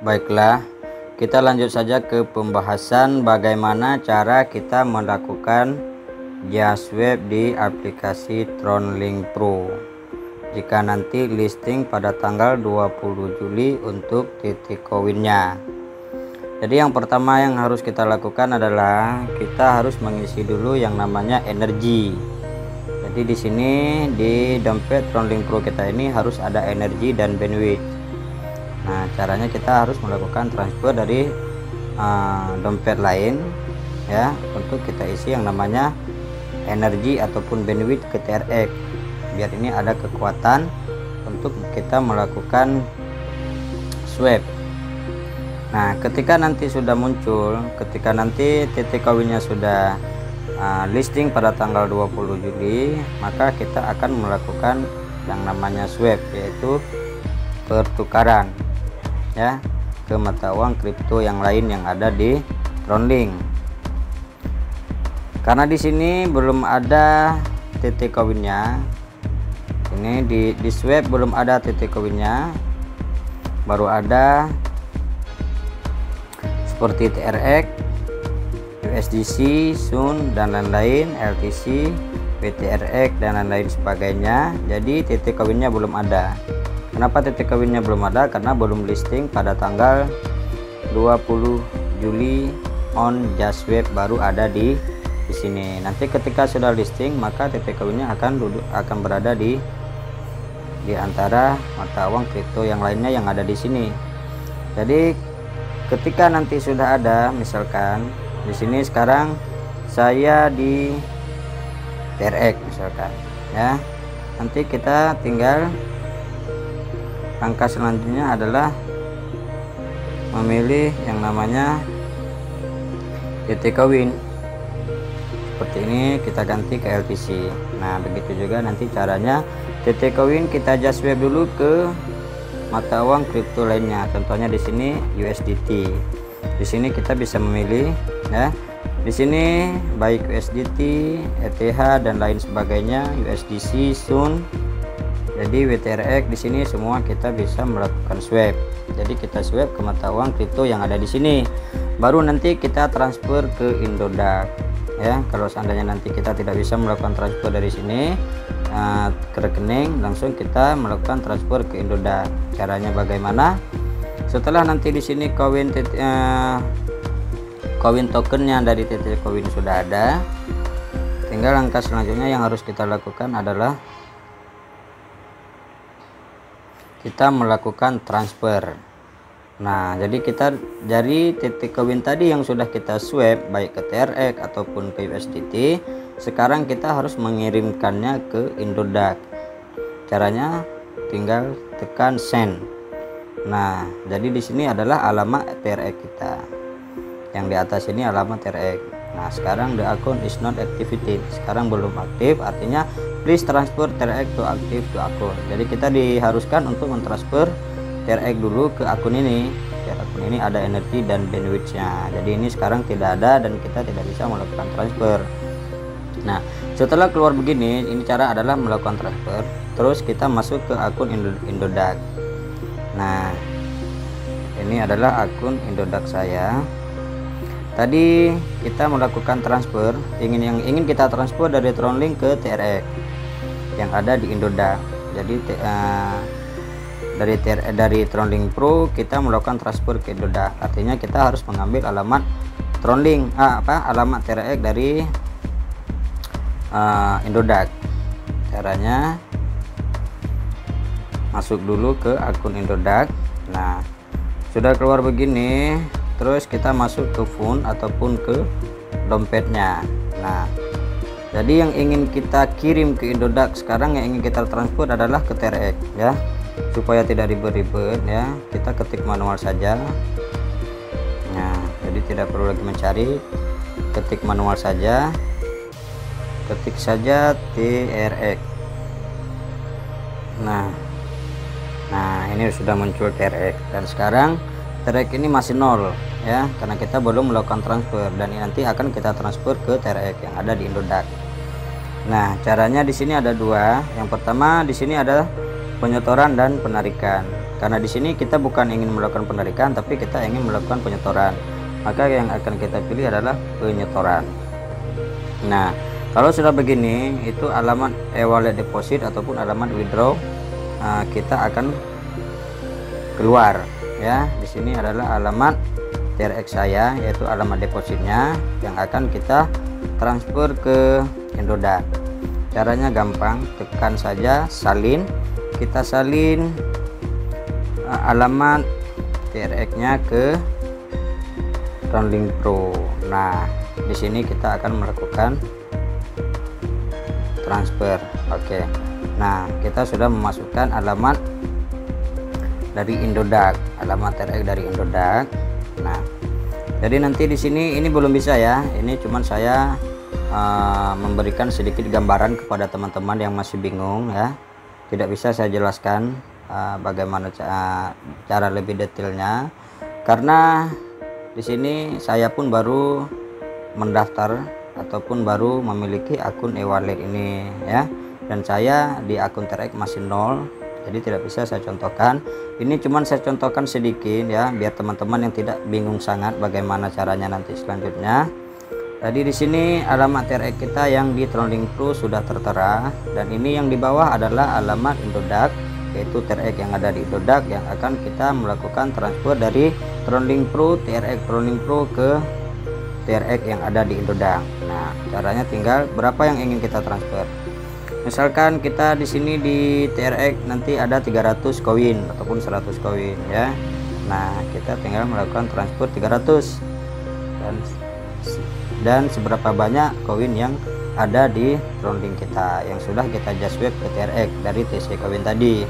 Baiklah, kita lanjut saja ke pembahasan bagaimana cara kita melakukan JustWeb di aplikasi TronLink Pro jika nanti listing pada tanggal 20 Juli untuk titik koinnya. Jadi yang pertama yang harus kita lakukan adalah kita harus mengisi dulu yang namanya energi. Jadi di sini di dompet TronLink Pro kita ini harus ada energi dan bandwidth. Nah, caranya kita harus melakukan transfer dari dompet lain ya, untuk kita isi yang namanya energi ataupun bandwidth ke TRX, biar ini ada kekuatan untuk kita melakukan swap. Nah, ketika nanti sudah muncul, ketika nanti titik koinnya sudah listing pada tanggal 20 Juli, maka kita akan melakukan yang namanya swap, yaitu pertukaran ya ke mata uang kripto yang lain yang ada di TronLink. Karena di sini belum ada titik koinnya, ini di swap belum ada titik koinnya, baru ada seperti TRX, USDC, Sun dan lain-lain, LTC, WTRX dan lain-lain sebagainya. Jadi titik koinnya belum ada. Kenapa titik koinnya belum ada? Karena belum listing pada tanggal 20 Juli on JustWeb, baru ada di sini. Nanti ketika sudah listing, maka titik koinnya akan berada di antara mata uang kripto yang lainnya yang ada di sini. Jadi ketika nanti sudah ada, misalkan di sini sekarang saya di TRX misalkan ya, nanti kita tinggal langkah selanjutnya adalah memilih yang namanya titik koin. Seperti ini kita ganti ke LTC. Nah, begitu juga nanti caranya titik koin kita JustWeb dulu ke mata uang kripto lainnya. Contohnya di sini USDT. Di sini kita bisa memilih ya. Di sini baik USDT, ETH dan lain sebagainya, USDC, Sun. Jadi WTRX di sini semua kita bisa melakukan swap. Jadi kita swap ke mata uang kripto yang ada di sini. Baru nanti kita transfer ke Indodax. Ya, kalau seandainya nanti kita tidak bisa melakukan transfer dari sini ke rekening, langsung kita melakukan transfer ke Indodax. Caranya bagaimana? Setelah nanti di sini koin tokennya dari titik koin sudah ada, tinggal langkah selanjutnya yang harus kita lakukan adalah kita melakukan transfer. Nah, jadi kita dari titik koin tadi yang sudah kita swap baik ke TRX ataupun ke USDT, sekarang kita harus mengirimkannya ke Indodax. Caranya tinggal tekan send. Nah, jadi di sini adalah alamat TRX kita. Yang di atas ini alamat TRX. Nah, sekarang the account is not activated. Sekarang belum aktif, artinya please transfer TRX to active to account. Jadi kita diharuskan untuk mentransfer TRX dulu ke akun ini. Biar akun ini ada energi dan bandwidthnya. Jadi ini sekarang tidak ada dan kita tidak bisa melakukan transfer. Nah, setelah keluar begini, ini cara adalah melakukan transfer. Terus kita masuk ke akun Indodax. Nah, ini adalah akun Indodax saya. Tadi kita melakukan transfer, yang ingin kita transfer dari TronLink ke TRX yang ada di Indodax. Jadi dari TronLink Pro kita melakukan transfer ke Indodax. Artinya kita harus mengambil alamat TronLink alamat TRX dari Indodax. Caranya masuk dulu ke akun Indodax. Nah, sudah keluar begini. Terus kita masuk ke fund ataupun ke dompetnya. Nah, jadi yang ingin kita kirim ke Indodax sekarang, yang ingin kita transfer adalah ke TRX ya, supaya tidak ribet-ribet ya, kita ketik manual saja. Nah, jadi tidak perlu lagi mencari, ketik manual saja, ketik saja TRX. Nah ini sudah muncul TRX, dan sekarang TRX ini masih nol ya, karena kita belum melakukan transfer, dan ini nanti akan kita transfer ke TRX yang ada di Indodax. Nah, caranya di sini ada dua. Yang pertama di sini ada penyetoran dan penarikan. Karena di sini kita bukan ingin melakukan penarikan, tapi kita ingin melakukan penyetoran. Maka yang akan kita pilih adalah penyetoran. Nah, kalau sudah begini, itu alamat e-wallet deposit ataupun alamat withdraw kita akan keluar ya. Di sini adalah alamat TRX saya, yaitu alamat depositnya yang akan kita transfer ke Indodax. Caranya gampang, tekan saja salin, kita salin alamat TRX-nya ke Tronlink Pro. Nah, di sini kita akan melakukan transfer. Oke. Nah, kita sudah memasukkan alamat dari Indodax, alamat TRX dari Indodax. Nah, jadi nanti di sini ini belum bisa ya. Ini cuman saya memberikan sedikit gambaran kepada teman-teman yang masih bingung ya. Tidak bisa saya jelaskan bagaimana cara lebih detailnya, karena di sini saya pun baru mendaftar ataupun baru memiliki akun e-wallet ini ya, dan saya di akun TRX masih nol, jadi tidak bisa saya contohkan. Ini cuman saya contohkan sedikit ya, biar teman-teman yang tidak bingung sangat bagaimana caranya nanti selanjutnya. Tadi di sini alamat TRX kita yang di Tronlink Pro sudah tertera, dan ini yang di bawah adalah alamat Indodax, yaitu TRX yang ada di Indodax yang akan kita melakukan transfer dari Tronlink Pro TRX Tronlink Pro ke TRX yang ada di Indodax. Nah, caranya tinggal berapa yang ingin kita transfer. Misalkan kita di sini di TRX nanti ada 300 koin ataupun 100 koin ya. Nah, kita tinggal melakukan transfer 300 dan seberapa banyak koin yang ada di Tronlink kita yang sudah kita just web ke TRX dari TC koin tadi.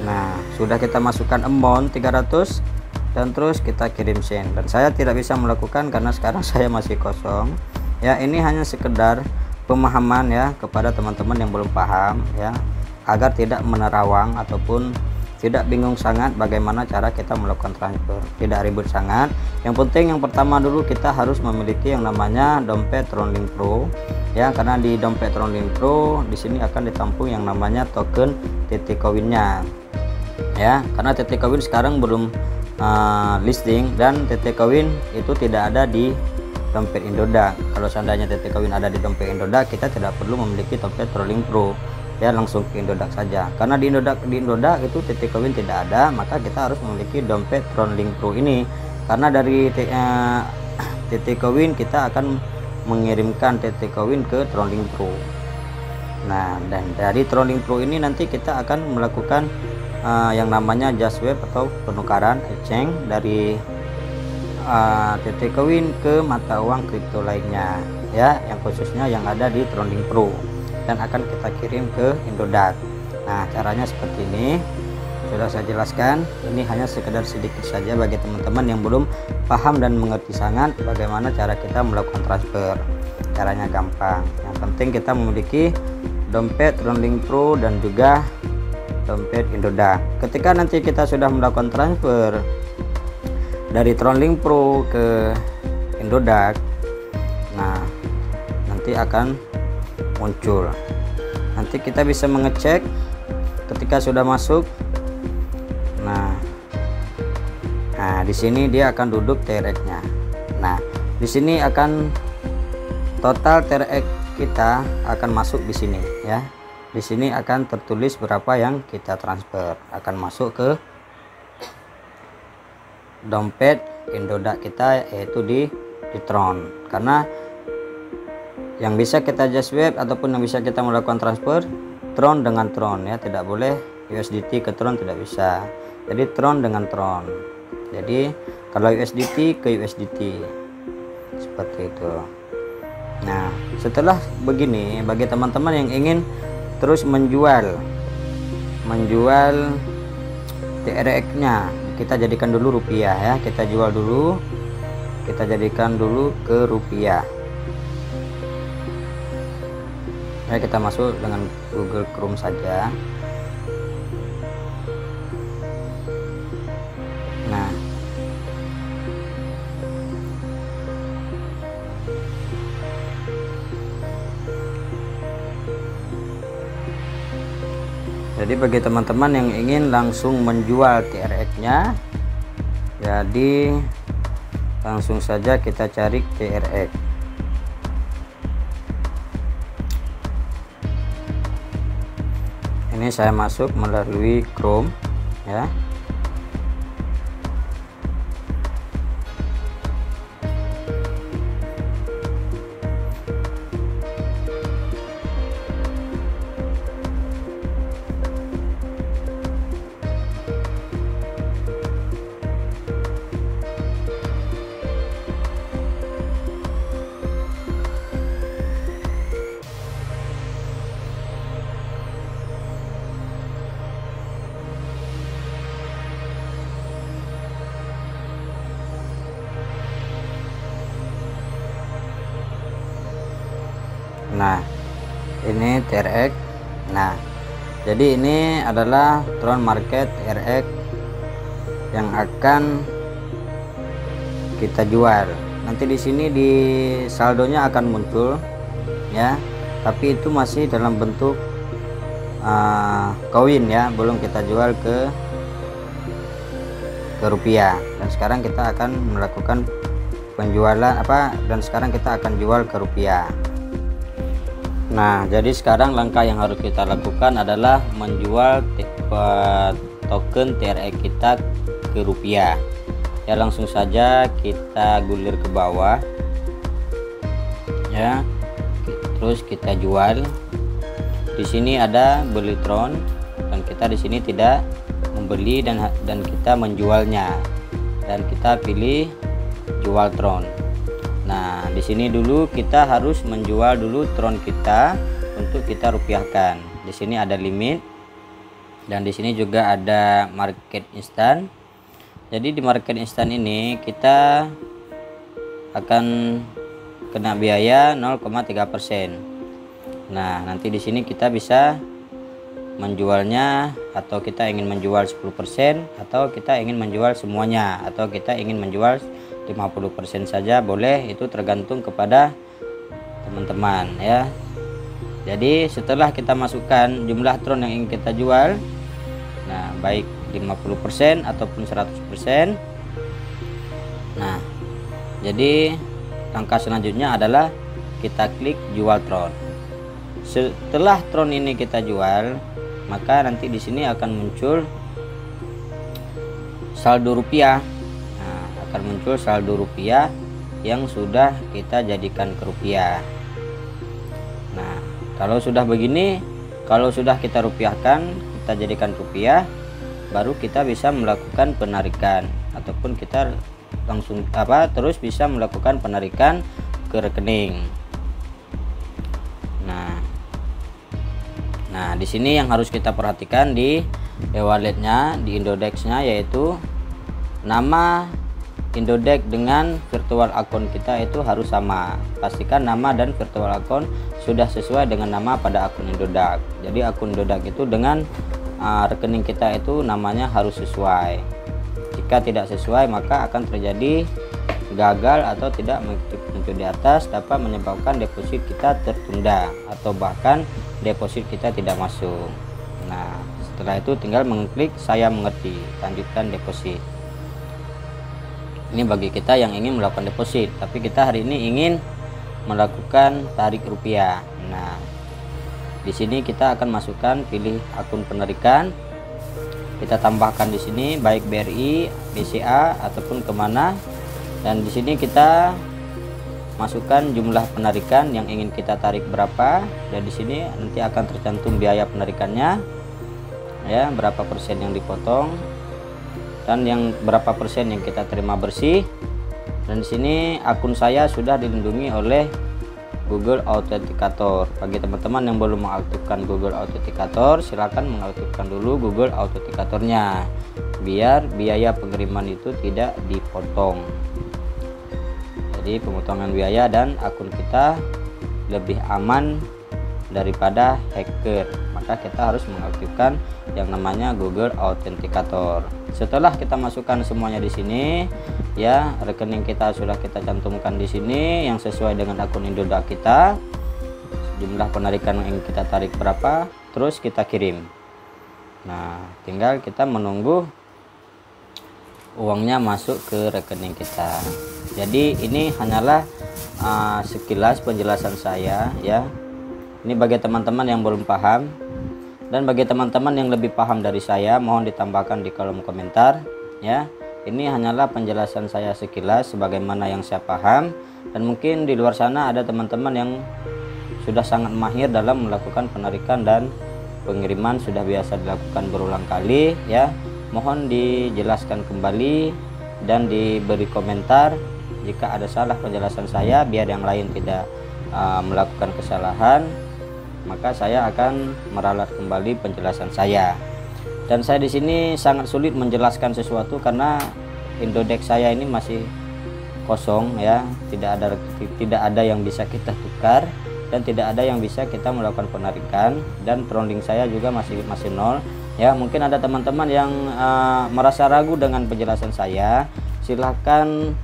Nah, sudah kita masukkan amount 300 dan terus kita kirim send. Dan saya tidak bisa melakukan karena sekarang saya masih kosong ya. Ini hanya sekedar pemahaman ya kepada teman-teman yang belum paham ya, agar tidak menerawang ataupun tidak bingung sangat bagaimana cara kita melakukan transfer. Tidak ribet sangat. Yang penting yang pertama dulu kita harus memiliki yang namanya dompet Tronlink Pro ya, karena di dompet Tronlink Pro di sini akan ditampung yang namanya token TT Koinnya ya, karena TT Koin sekarang belum listing dan TT Koin itu tidak ada di dompet Indodax. Kalau seandainya TT Koin ada di dompet Indodax, kita tidak perlu memiliki dompet Tronlink Pro ya, langsung ke Indodax saja. Karena di Indodax itu TT Koin tidak ada, maka kita harus memiliki dompet Tronlink Pro ini. Karena dari TT Koin kita akan mengirimkan TT Koin ke Tronlink Pro. Nah, dan dari Tronlink Pro ini nanti kita akan melakukan yang namanya just web atau penukaran exchange dari TT Koin ke mata uang kripto lainnya ya, yang khususnya yang ada di Tronlink Pro, dan akan kita kirim ke Indodax. Nah, caranya seperti ini sudah saya jelaskan. Ini hanya sekedar sedikit saja bagi teman-teman yang belum paham dan mengerti sangat bagaimana cara kita melakukan transfer. Caranya gampang, yang penting kita memiliki dompet Tronlink Pro dan juga dompet Indodax. Ketika nanti kita sudah melakukan transfer dari Tronlink Pro ke Indodax, nah nanti akan muncul. Nanti kita bisa mengecek ketika sudah masuk. Nah, di sini dia akan duduk TRX-nya. Nah, di sini akan total TRX kita akan masuk di sini ya. Di sini akan tertulis berapa yang kita transfer, akan masuk ke dompet Indodax kita, yaitu di Tron. Karena yang bisa kita just web ataupun yang bisa kita melakukan transfer Tron dengan Tron ya, tidak boleh USDT ke Tron, tidak bisa. Jadi Tron dengan Tron. Jadi kalau USDT ke USDT seperti itu. Nah, setelah begini, bagi teman-teman yang ingin terus menjual TRX-nya, kita jadikan dulu rupiah ya, kita jual dulu, kita jadikan dulu ke rupiah ya. Kita masuk dengan Google Chrome saja. Nah, Jadi bagi teman-teman yang ingin langsung menjual TRX-nya, jadi langsung saja kita cari TRX. Ini saya masuk melalui Chrome ya. Nah, ini TRX. Nah, jadi ini adalah Tron Market TRX yang akan kita jual. Nanti di sini di saldonya akan muncul ya, tapi itu masih dalam bentuk koin ya, belum kita jual ke rupiah. Dan sekarang kita akan melakukan penjualan dan sekarang kita akan jual ke rupiah. Nah, jadi sekarang langkah yang harus kita lakukan adalah menjual token TRX kita ke rupiah. Ya, langsung saja kita gulir ke bawah. Ya. Terus kita jual. Di sini ada beli Tron dan kita di sini tidak membeli dan kita menjualnya. Dan kita pilih jual Tron. Nah, di sini dulu kita harus menjual dulu Tron kita untuk kita rupiahkan. Di sini ada limit dan di sini juga ada market instan. Jadi di market instan ini kita akan kena biaya 0,3%. Nah, nanti di sini kita bisa menjualnya, atau kita ingin menjual 10% atau kita ingin menjual semuanya, atau kita ingin menjual 50% saja boleh, itu tergantung kepada teman-teman ya. Jadi setelah kita masukkan jumlah Tron yang ingin kita jual, nah baik 50% ataupun 100%. Nah, jadi langkah selanjutnya adalah kita klik jual Tron. Setelah Tron ini kita jual, maka nanti di sini akan muncul saldo rupiah. Akan muncul saldo rupiah yang sudah kita jadikan ke rupiah. Nah, kalau sudah begini, kalau sudah kita rupiahkan, kita jadikan rupiah, baru kita bisa melakukan penarikan, ataupun kita langsung terus bisa melakukan penarikan ke rekening. Nah, di sini yang harus kita perhatikan di e-walletnya, di Indodex-nya, yaitu nama Indodex dengan virtual account kita itu harus sama. Pastikan nama dan virtual account sudah sesuai dengan nama pada akun Indodex. Jadi akun Indodex itu dengan rekening kita itu namanya harus sesuai. Jika tidak sesuai, maka akan terjadi gagal atau tidak muncul di atas, dapat menyebabkan deposit kita tertunda atau bahkan deposit kita tidak masuk. Nah, setelah itu tinggal mengklik saya mengerti, lanjutkan deposit. Ini bagi kita yang ingin melakukan deposit, tapi kita hari ini ingin melakukan tarik rupiah. Nah, di sini kita akan masukkan, pilih akun penarikan, kita tambahkan di sini baik BRI, BCA ataupun kemana, dan di sini kita masukkan jumlah penarikan yang ingin kita tarik berapa, dan di sini nanti akan tercantum biaya penarikannya, ya berapa persen yang dipotong dan yang berapa persen yang kita terima bersih. Dan di sini akun saya sudah dilindungi oleh Google Authenticator. Bagi teman-teman yang belum mengaktifkan Google Authenticator, silakan mengaktifkan dulu Google Authenticatornya biar biaya pengiriman itu tidak dipotong. Jadi pemotongan biaya dan akun kita lebih aman daripada hacker, maka kita harus mengaktifkan yang namanya Google Authenticator. Setelah kita masukkan semuanya di sini, ya rekening kita sudah kita cantumkan di sini yang sesuai dengan akun Indodax kita, jumlah penarikan yang kita tarik berapa, terus kita kirim. Nah, tinggal kita menunggu uangnya masuk ke rekening kita. Jadi ini hanyalah sekilas penjelasan saya ya. Ini bagi teman-teman yang belum paham, dan bagi teman-teman yang lebih paham dari saya mohon ditambahkan di kolom komentar ya. Ini hanyalah penjelasan saya sekilas sebagaimana yang saya paham, dan mungkin di luar sana ada teman-teman yang sudah sangat mahir dalam melakukan penarikan dan pengiriman, sudah biasa dilakukan berulang kali ya. Mohon dijelaskan kembali dan diberi komentar jika ada salah penjelasan saya, biar yang lain tidak melakukan kesalahan. Maka saya akan meralat kembali penjelasan saya. Dan saya di sini sangat sulit menjelaskan sesuatu karena Indodex saya ini masih kosong ya, tidak ada yang bisa kita tukar, dan tidak ada yang bisa kita melakukan penarikan, dan trolling saya juga masih nol ya. Mungkin ada teman-teman yang merasa ragu dengan penjelasan saya, silahkan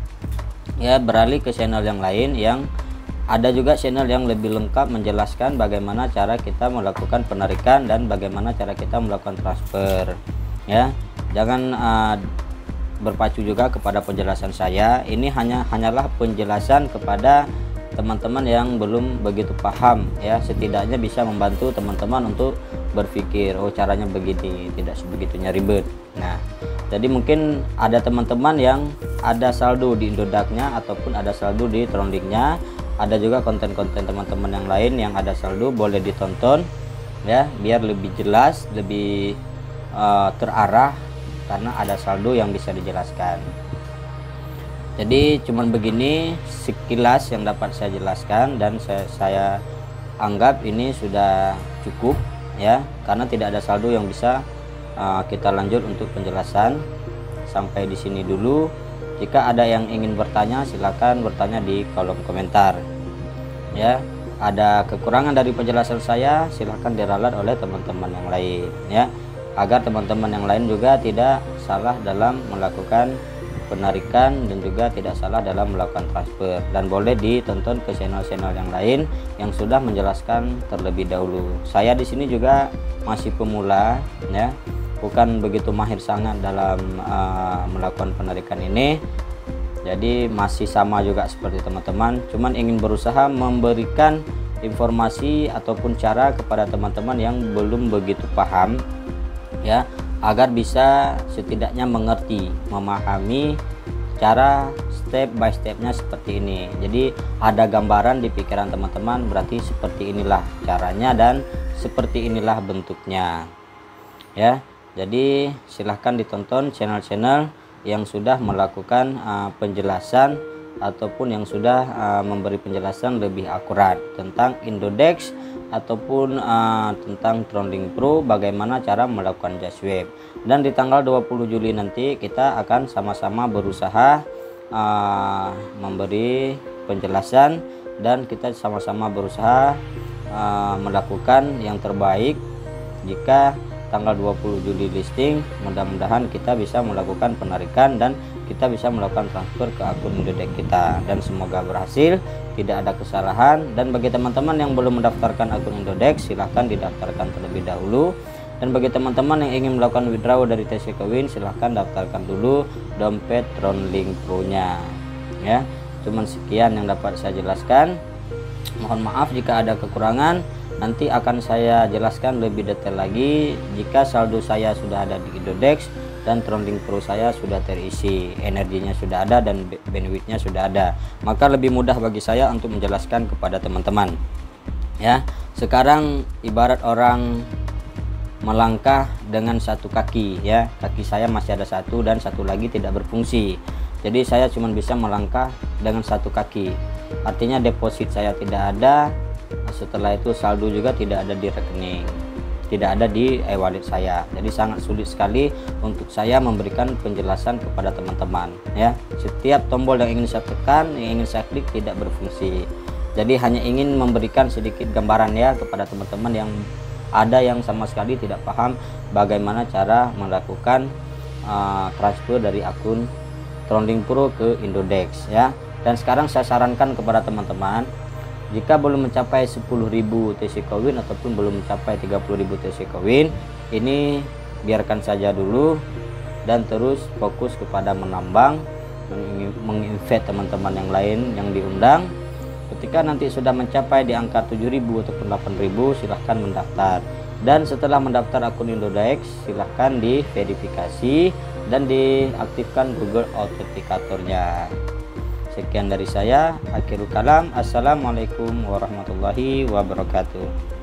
ya beralih ke channel yang lain, yang ada juga channel yang lebih lengkap menjelaskan bagaimana cara kita melakukan penarikan dan bagaimana cara kita melakukan transfer ya. Jangan berpacu juga kepada penjelasan saya. Ini hanyalah penjelasan kepada teman-teman yang belum begitu paham ya, setidaknya bisa membantu teman-teman untuk berpikir, oh caranya begini, tidak sebegitunya ribet. Nah, jadi mungkin ada teman-teman yang ada saldo di Indodax-nya ataupun ada saldo di Trondingnya. Ada juga konten-konten teman-teman yang lain yang ada saldo, boleh ditonton ya, biar lebih jelas, lebih terarah, karena ada saldo yang bisa dijelaskan. Jadi cuman begini sekilas yang dapat saya jelaskan, dan saya anggap ini sudah cukup ya, karena tidak ada saldo yang bisa kita lanjut untuk penjelasan. Sampai di sini dulu. Jika ada yang ingin bertanya, silakan bertanya di kolom komentar ya. Ada kekurangan dari penjelasan saya, silahkan diralat oleh teman-teman yang lain ya, agar teman-teman yang lain juga tidak salah dalam melakukan penarikan dan juga tidak salah dalam melakukan transfer. Dan boleh ditonton ke channel-channel yang lain yang sudah menjelaskan terlebih dahulu. Saya di sini juga masih pemula ya, bukan begitu mahir sangat dalam melakukan penarikan ini. Jadi masih sama juga seperti teman-teman, cuman ingin berusaha memberikan informasi ataupun cara kepada teman-teman yang belum begitu paham ya, agar bisa setidaknya mengerti, memahami cara step by stepnya seperti ini. Jadi ada gambaran di pikiran teman-teman, berarti seperti inilah caranya dan seperti inilah bentuknya ya. Jadi silahkan ditonton channel-channel yang sudah melakukan penjelasan ataupun yang sudah memberi penjelasan lebih akurat tentang Indodex ataupun tentang Trolling Pro, bagaimana cara melakukan Jaswap. Dan di tanggal 20 Juli nanti kita akan sama-sama berusaha memberi penjelasan, dan kita sama-sama berusaha melakukan yang terbaik. Jika tanggal 20 Juli listing, mudah-mudahan kita bisa melakukan penarikan dan kita bisa melakukan transfer ke akun Indodex kita, dan semoga berhasil, tidak ada kesalahan. Dan bagi teman-teman yang belum mendaftarkan akun Indodex, silahkan didaftarkan terlebih dahulu. Dan bagi teman-teman yang ingin melakukan withdraw dari TC Coin, silahkan daftarkan dulu dompet Trolling Pro nya ya. Cuman sekian yang dapat saya jelaskan, mohon maaf jika ada kekurangan. Nanti akan saya jelaskan lebih detail lagi jika saldo saya sudah ada di Indodex dan Trolling Pro saya sudah terisi, energinya sudah ada dan bandwidthnya sudah ada, maka lebih mudah bagi saya untuk menjelaskan kepada teman-teman ya. Sekarang ibarat orang melangkah dengan satu kaki ya, kaki saya masih ada satu dan satu lagi tidak berfungsi. Jadi saya cuma bisa melangkah dengan satu kaki, artinya deposit saya tidak ada. Setelah itu saldo juga tidak ada di rekening, tidak ada di e-wallet saya. Jadi sangat sulit sekali untuk saya memberikan penjelasan kepada teman-teman ya. Setiap tombol yang ingin saya tekan, yang ingin saya klik tidak berfungsi. Jadi hanya ingin memberikan sedikit gambaran ya kepada teman-teman yang ada yang sama sekali tidak paham bagaimana cara melakukan transfer dari akun Trolling Pro ke Indodex ya. Dan sekarang saya sarankan kepada teman-teman, jika belum mencapai 10.000 TC Coin ataupun belum mencapai 30.000 TC Coin, ini biarkan saja dulu dan terus fokus kepada menambang, menginvite teman-teman yang lain yang diundang. Ketika nanti sudah mencapai di angka 7.000 ataupun 8.000, silahkan mendaftar. Dan setelah mendaftar akun Indodax, silahkan diverifikasi dan diaktifkan Google Authenticator-nya. Sekian dari saya, akhirul kalam. Assalamualaikum warahmatullahi wabarakatuh.